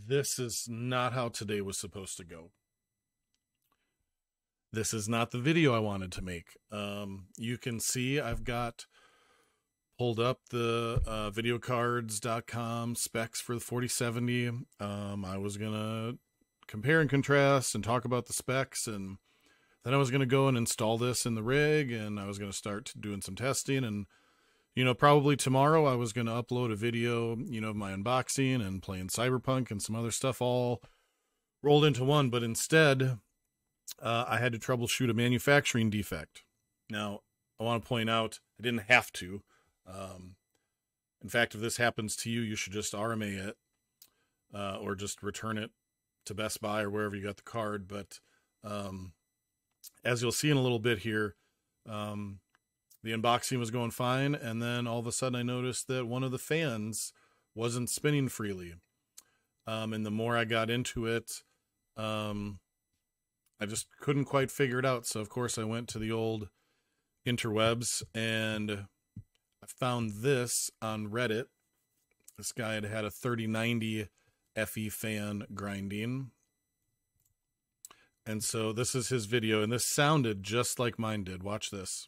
This is not how today was supposed to go. This is not the video I wanted to make. You can see I've got pulled up the videocards.com specs for the 4070. I was going to compare and contrast and talk about the specs, and then I was going to go and install this in the rig, and I was going to start doing some testing, and probably tomorrow I was going to upload a video, of my unboxing and playing Cyberpunk and some other stuff all rolled into one. But instead, I had to troubleshoot a manufacturing defect. Now, I want to point out I didn't have to. In fact, if this happens to you, you should just RMA it or just return it to Best Buy or wherever you got the card. But as you'll see in a little bit here, the unboxing was going fine, and then all of a sudden I noticed that one of the fans wasn't spinning freely. And the more I got into it, I just couldn't quite figure it out. So, of course, I went to the old interwebs, and I found this on Reddit. This guy had a 3090 FE fan grinding. And so this is his video, and this sounded just like mine did. Watch this.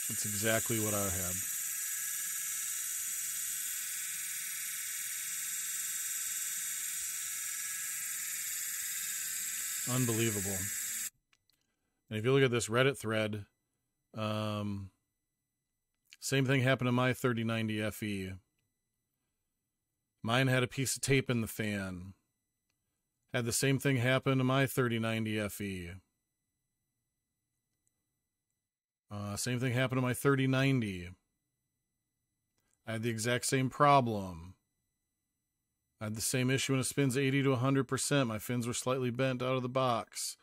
That's exactly what I had. Unbelievable. And if you look at this Reddit thread, same thing happened to my 3090 FE. Mine had a piece of tape in the fan. Had the same thing happen to my 3090 FE. Same thing happened to my 3090. I had the exact same problem. I had the same issue when it spins 80 to 100%. My fins were slightly bent out of the box.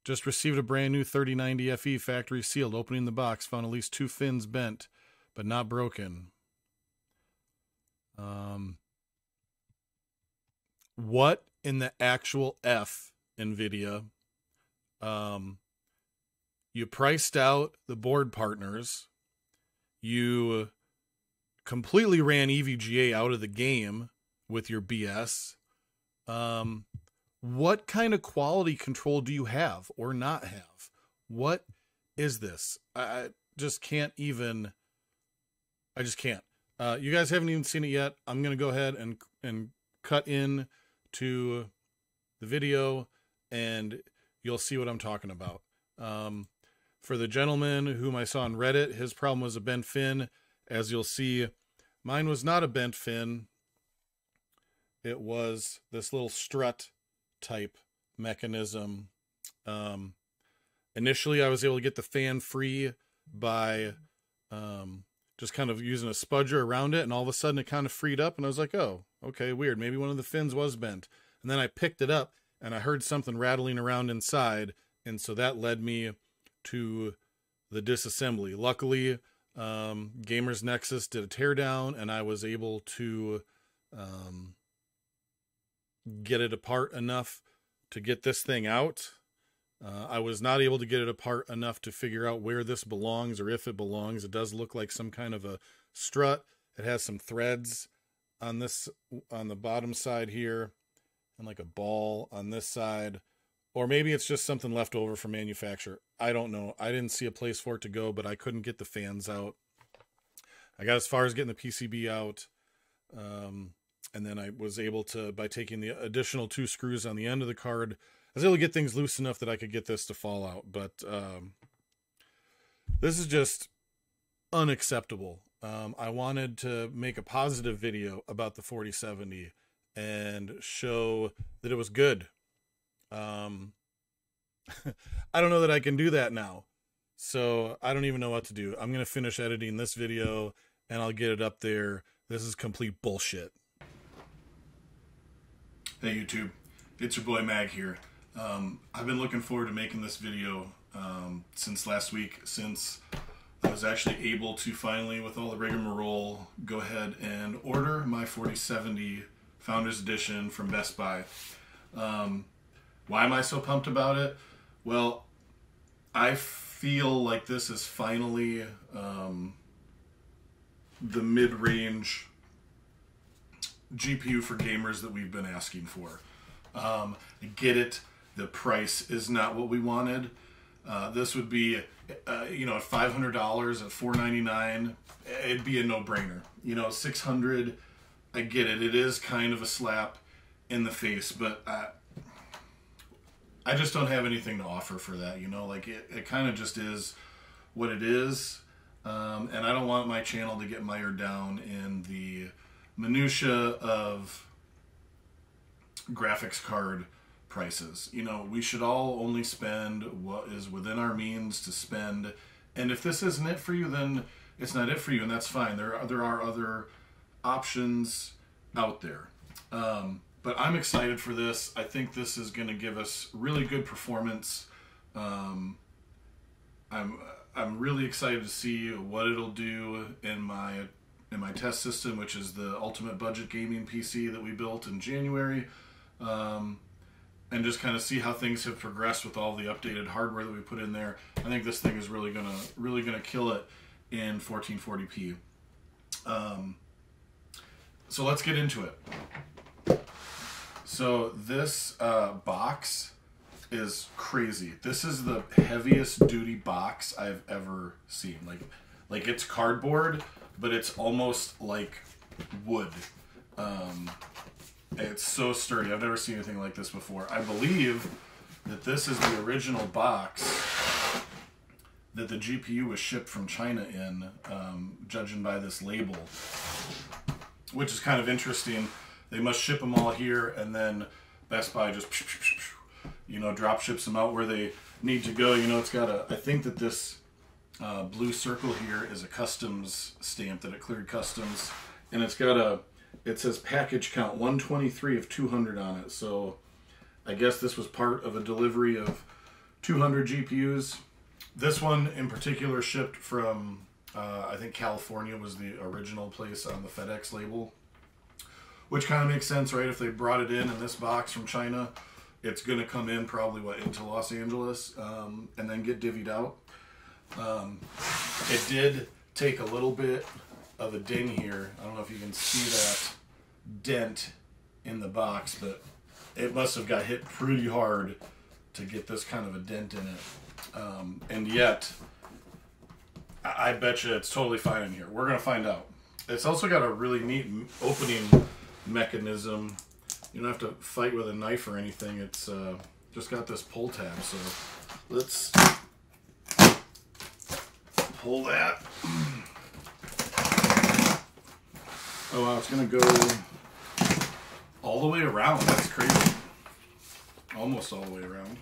Just received a brand new 3090 FE factory sealed. Opening the box, found at least 2 fins bent, but not broken. What in the actual F, Nvidia? You priced out the board partners. You completely ran EVGA out of the game with your BS. What kind of quality control do you have or not have? What is this? I just can't even. I just can't. You guys haven't even seen it yet. I'm going to go ahead and cut in to the video, and you'll see what I'm talking about. For the gentleman whom I saw on Reddit, his problem was a bent fin. As you'll see, mine was not a bent fin. It was this little strut type mechanism. Initially, I was able to get the fan free by just kind of using a spudger around it, and all of a sudden it kind of freed up, and I was like, oh, okay, weird. Maybe one of the fins was bent. And then I picked it up, and I heard something rattling around inside, and so that led me to the disassembly. Luckily, Gamers Nexus did a teardown, and I was able to get it apart enough to get this thing out. I was not able to get it apart enough to figure out where this belongs or if it belongs. It does look like some kind of a strut. It has some threads on the bottom side here, and like a ball on this side. Or maybe it's just something left over from manufacturer. I don't know. I didn't see a place for it to go, but I couldn't get the fans out. I got as far as getting the PCB out. And then I was able to, by taking the additional 2 screws on the end of the card, I was able to get things loose enough that I could get this to fall out. But this is just unacceptable. I wanted to make a positive video about the 4070 and show that it was good. I don't know that I can do that now, so I don't even know what to do. I'm going to finish editing this video, and I'll get it up there. This is complete bullshit. Hey YouTube, it's your boy Mag here. I've been looking forward to making this video since last week, since I was actually able to finally, with all the rigmarole, go ahead and order my 4070 Founders Edition from Best Buy. Why am I so pumped about it? Well, I feel like this is finally the mid-range GPU for gamers that we've been asking for. I get it. The price is not what we wanted. This would be, you know, at $500 at $499, it'd be a no-brainer. You know, $600, I get it. It is kind of a slap in the face, but I just don't have anything to offer for that. You know, like it kind of just is what it is. And I don't want my channel to get mired down in the minutia of graphics card prices. You know, we should all only spend what is within our means to spend. And if this isn't it for you, then it's not it for you, and that's fine. There are other options out there. But I'm excited for this. I think this is going to give us really good performance. I'm really excited to see what it'll do in my test system, which is the ultimate budget gaming PC that we built in January, and just kind of see how things have progressed with all the updated hardware that we put in there. I think this thing is really gonna kill it in 1440p. So let's get into it. So this box is crazy. This is the heaviest duty box I've ever seen. Like it's cardboard, but it's almost like wood. It's so sturdy. I've never seen anything like this before. I believe that this is the original box that the GPU was shipped from China in, judging by this label, which is kind of interesting. They must ship them all here, and then Best Buy just, you know, drop ships them out where they need to go. You know, it's got a, I think that this blue circle here is a customs stamp that it cleared customs, and it's got a, it says package count 123 of 200 on it. So I guess this was part of a delivery of 200 GPUs. This one in particular shipped from, I think California was the original place on the FedEx label, which kind of makes sense, right? If they brought it in this box from China, it's going to come in probably, what, into Los Angeles, and then get divvied out. It did take a little bit of a ding here. I don't know if you can see that dent in the box, but it must have got hit pretty hard to get this kind of a dent in it. And yet, I bet you it's totally fine in here. We're going to find out. It's also got a really neat opening mechanism. You don't have to fight with a knife or anything. It's just got this pull tab. So let's pull that. Oh wow, it's gonna go all the way around. That's crazy. Almost all the way around.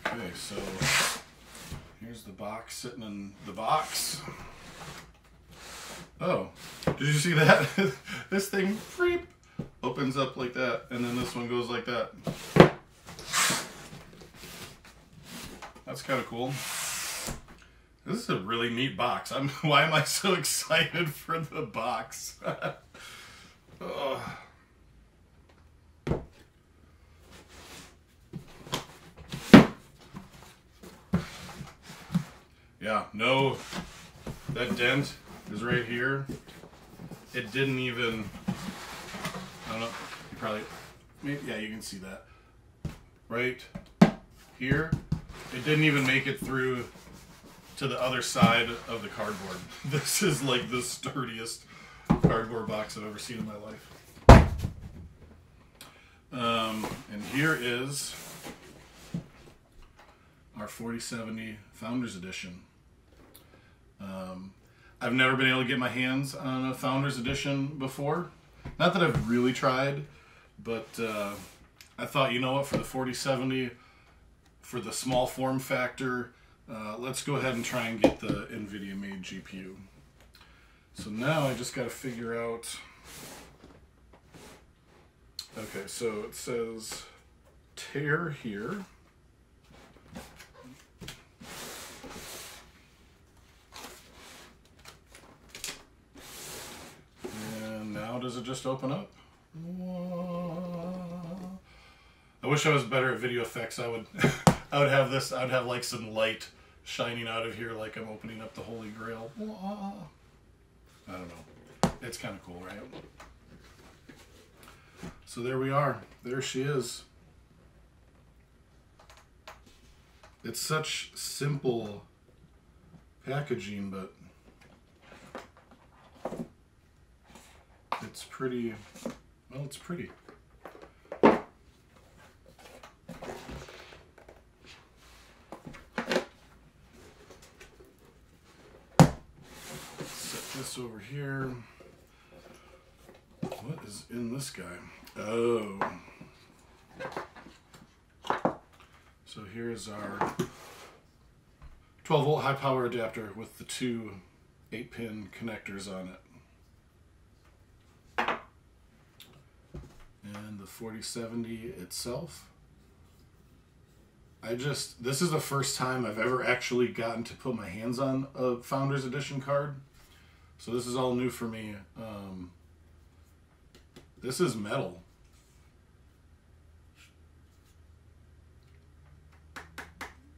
Okay, so here's the box sitting in the box. Oh, did you see that? This thing opens up like that, and then this one goes like that. That's kind of cool. This is a really neat box. Why am I so excited for the box? Yeah, no, that dent is right here. It didn't even, I don't know, you probably, maybe, yeah, you can see that. Right here, it didn't even make it through to the other side of the cardboard. This is like the sturdiest cardboard box I've ever seen in my life. And here is our 4070 Founders Edition. I've never been able to get my hands on a Founders Edition before. Not that I've really tried, but I thought, you know what, for the 4070, for the small form factor, let's go ahead and try and get the Nvidia made GPU. So now I just got to figure out, okay, so it says tear here. does it just open up? I wish I was better at video effects. I would I would have this, I'd have like some light shining out of here like I'm opening up the Holy Grail. I don't know. It's kind of cool, right? So there we are. There she is. It's such simple packaging, but it's pretty, well, it's pretty. Set this over here. What is in this guy? Oh. So here's our 12-volt high power adapter with the two 8-pin connectors on it. And the 4070 itself. This is the first time I've ever actually gotten to put my hands on a Founders Edition card. So this is all new for me. This is metal.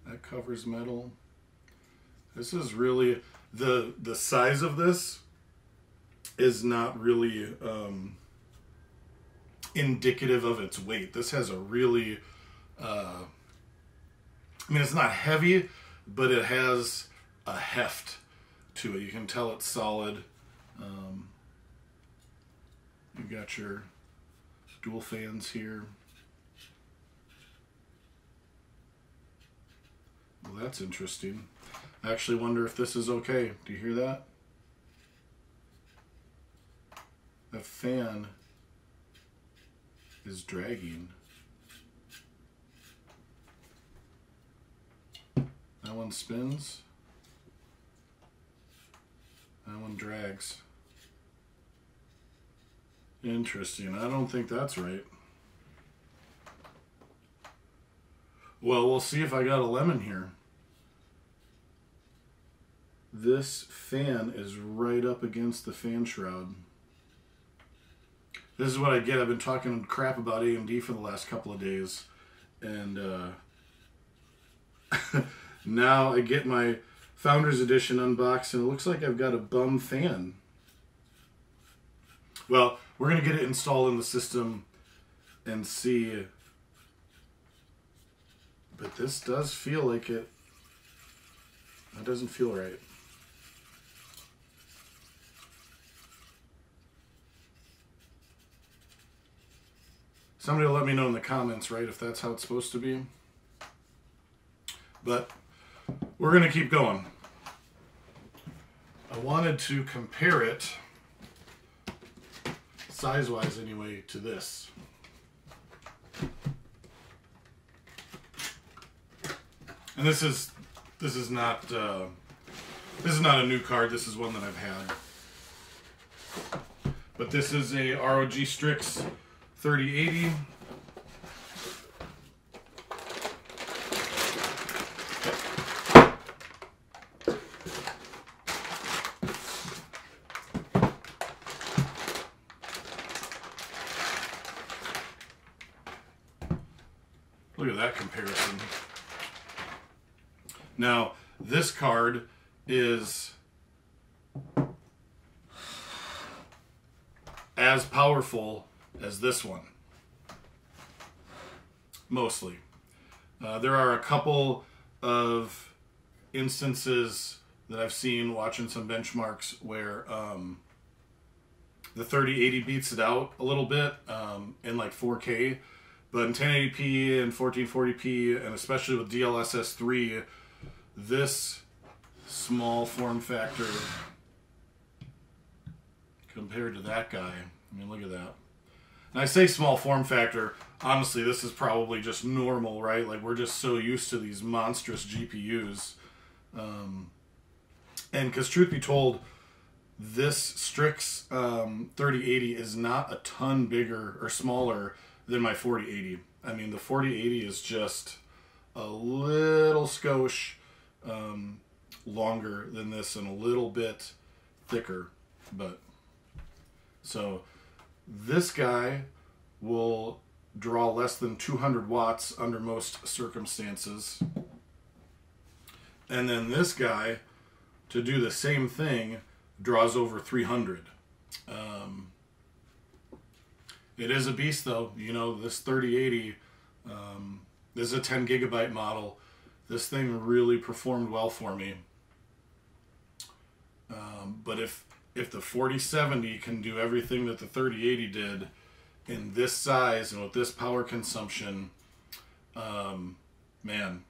That covers metal. This is really, the size of this is not really indicative of its weight. This has a really, I mean, it's not heavy, but it has a heft to it. You can tell it's solid. You've got your dual fans here. Well, that's interesting. I actually wonder if this is okay. Do you hear that? That fan is dragging. That one spins. That one drags. Interesting. I don't think that's right. Well, we'll see if I got a lemon here. This fan is right up against the fan shroud. This is what I get. I've been talking crap about AMD for the last couple of days. And now I get my Founders Edition unboxed and it looks like I've got a bum fan. Well, we're going to get it installed in the system and see. But this does feel like it. That doesn't feel right. Somebody will let me know in the comments, right, if that's how it's supposed to be. But we're going to keep going. I wanted to compare it, size-wise anyway, to this. And this is not a new card. This is one that I've had. But this is a ROG Strix 3080. Look at that comparison. Now, this card is as powerful as this one. Mostly. There are a couple of instances that I've seen watching some benchmarks where the 3080 beats it out a little bit in like 4K, but in 1080p and 1440p, and especially with DLSS 3, this small form factor compared to that guy, I mean, look at that. And I say small form factor, honestly, this is probably just normal, right? Like, we're just so used to these monstrous GPUs. And because truth be told, this Strix 3080 is not a ton bigger or smaller than my 4080. I mean, the 4080 is just a little skosh longer than this and a little bit thicker. But so This guy will draw less than 200 watts under most circumstances. And then this guy, to do the same thing, draws over 300. It is a beast though. You know, this 3080, this is a 10 gigabyte model. This thing really performed well for me. But if the 4070 can do everything that the 3080 did in this size and with this power consumption, man,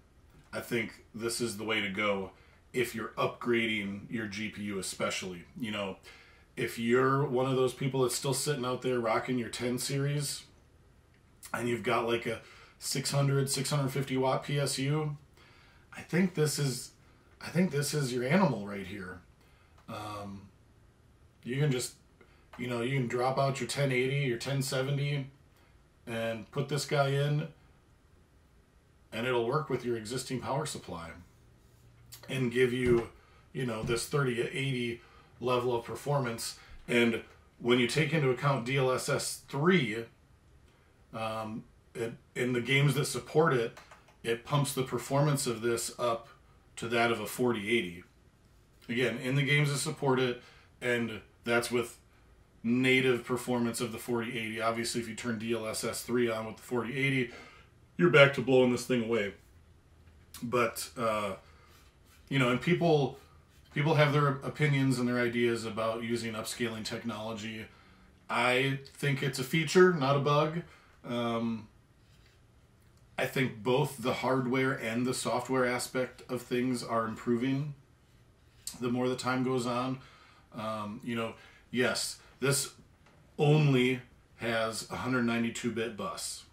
I think this is the way to go if you're upgrading your GPU especially. You know, if you're one of those people that's still sitting out there rocking your 10 series and you've got like a 650 watt PSU, I think this is your animal right here. You can just, you know, you can drop out your 1080, your 1070 and put this guy in and it'll work with your existing power supply and give you, you know, this 3080 level of performance. And when you take into account DLSS 3, in the games that support it, it pumps the performance of this up to that of a 4080. Again, in the games that support it, and that's with native performance of the 4080. Obviously, if you turn DLSS 3 on with the 4080, you're back to blowing this thing away. But, you know, and people have their opinions and their ideas about using upscaling technology. I think it's a feature, not a bug. I think both the hardware and the software aspect of things are improving the more the time goes on. You know, yes, this only has 192-bit bus.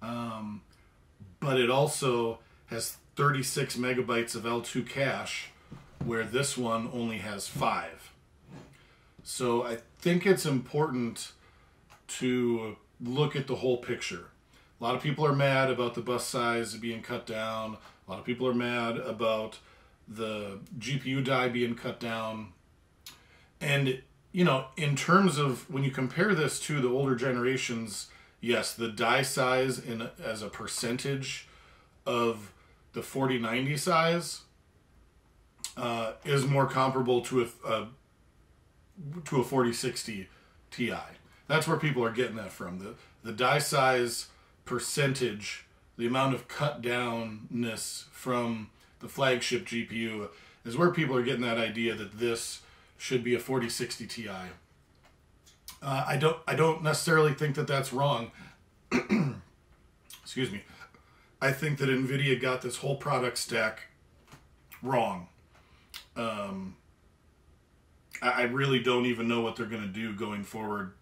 But it also has 36 megabytes of L2 cache, where this one only has 5. So I think it's important to look at the whole picture. A lot of people are mad about the bus size being cut down. A lot of people are mad about the GPU die being cut down. And, you know, in terms of when you compare this to the older generations, yes, the die size as a percentage of the 4090 size is more comparable to a 4060 Ti. That's where people are getting that from. The die size percentage, the amount of cut downness from the flagship GPU is where people are getting that idea that this should be a 4060 Ti. I don't necessarily think that that's wrong. Excuse me. I think that Nvidia got this whole product stack wrong. I really don't even know what they're going to do going forward,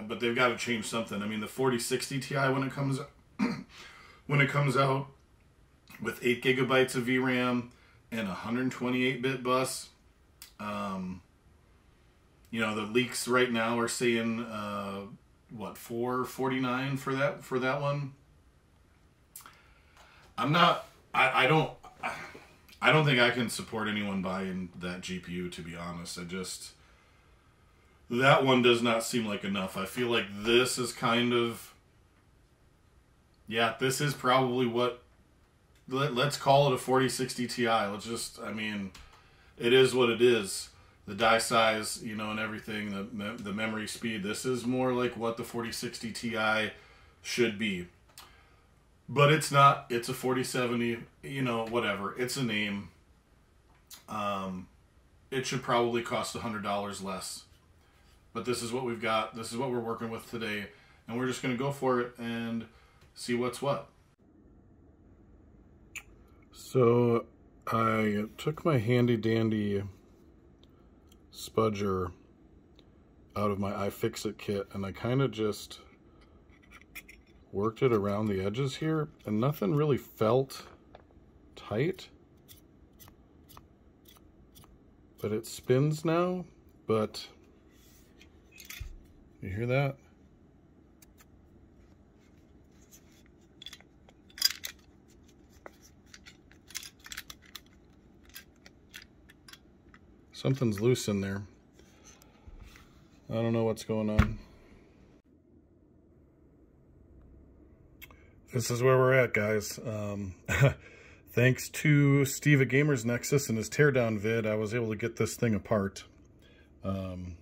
but they've got to change something. I mean, the 4060 Ti when it comes out with 8 gigabytes of VRAM and 128-bit bus, you know, the leaks right now are saying what, $449 for that one. I don't think I can support anyone buying that GPU, to be honest. That one does not seem like enough. I feel like this is kind of, yeah, this is probably what, let's call it a 4060 Ti. Let's just, I mean, it is what it is. The die size, you know, and everything, the memory speed, this is more like what the 4060 Ti should be. But it's not. It's a 4070, you know, whatever. It's a name. It should probably cost $100 less. But this is what we've got. This is what we're working with today. And we're just going to go for it and see what's what. So I took my handy dandy spudger out of my iFixit kit and I kind of just worked it around the edges here and nothing really felt tight, but it spins now. But you hear that? Something's loose in there. I don't know what's going on. This is where we're at, guys. Thanks to Steve at Gamers Nexus and his Teardown vid, I was able to get this thing apart. I'm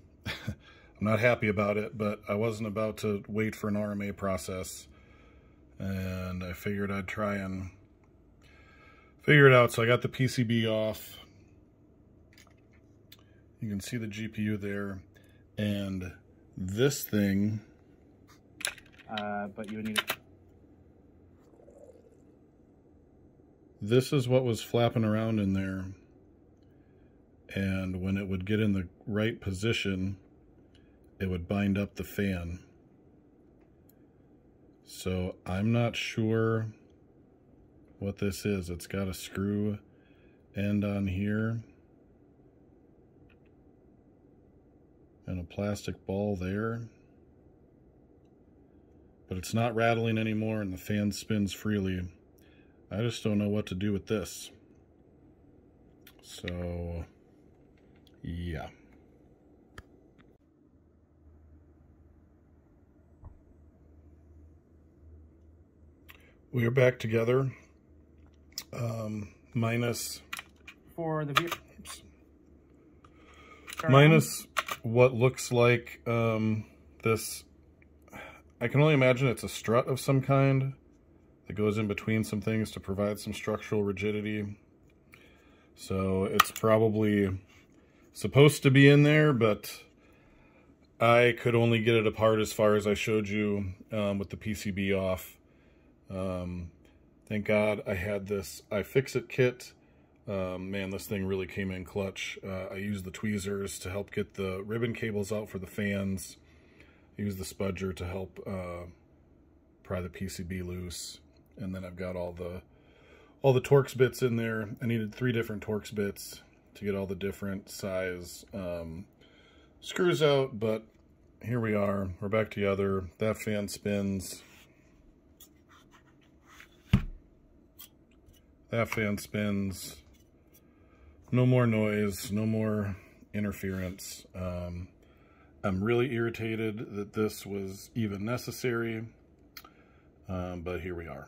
not happy about it, but I wasn't about to wait for an RMA process. And I figured I'd try and figure it out. So I got the PCB off. You can see the GPU there. And this thing... but you would need it. This is what was flapping around in there. And when it would get in the right position, it would bind up the fan. So I'm not sure what this is. It's got a screw end on here and a plastic ball there. But it's not rattling anymore and the fan spins freely. I just don't know what to do with this. So, yeah. We are back together. Minus... For the view. Minus what looks like this... I can only imagine it's a strut of some kind that goes in between some things to provide some structural rigidity. So it's probably supposed to be in there, but I could only get it apart as far as I showed you with the PCB off. Thank God I had this iFixit kit. Man, this thing really came in clutch. I used the tweezers to help get the ribbon cables out for the fans. I used the spudger to help pry the PCB loose. And then I've got all the Torx bits in there. I needed 3 different Torx bits to get all the different size screws out, but here we are. We're back together. That fan spins. That fan spins. No more noise, no more interference. I'm really irritated that this was even necessary, but here we are.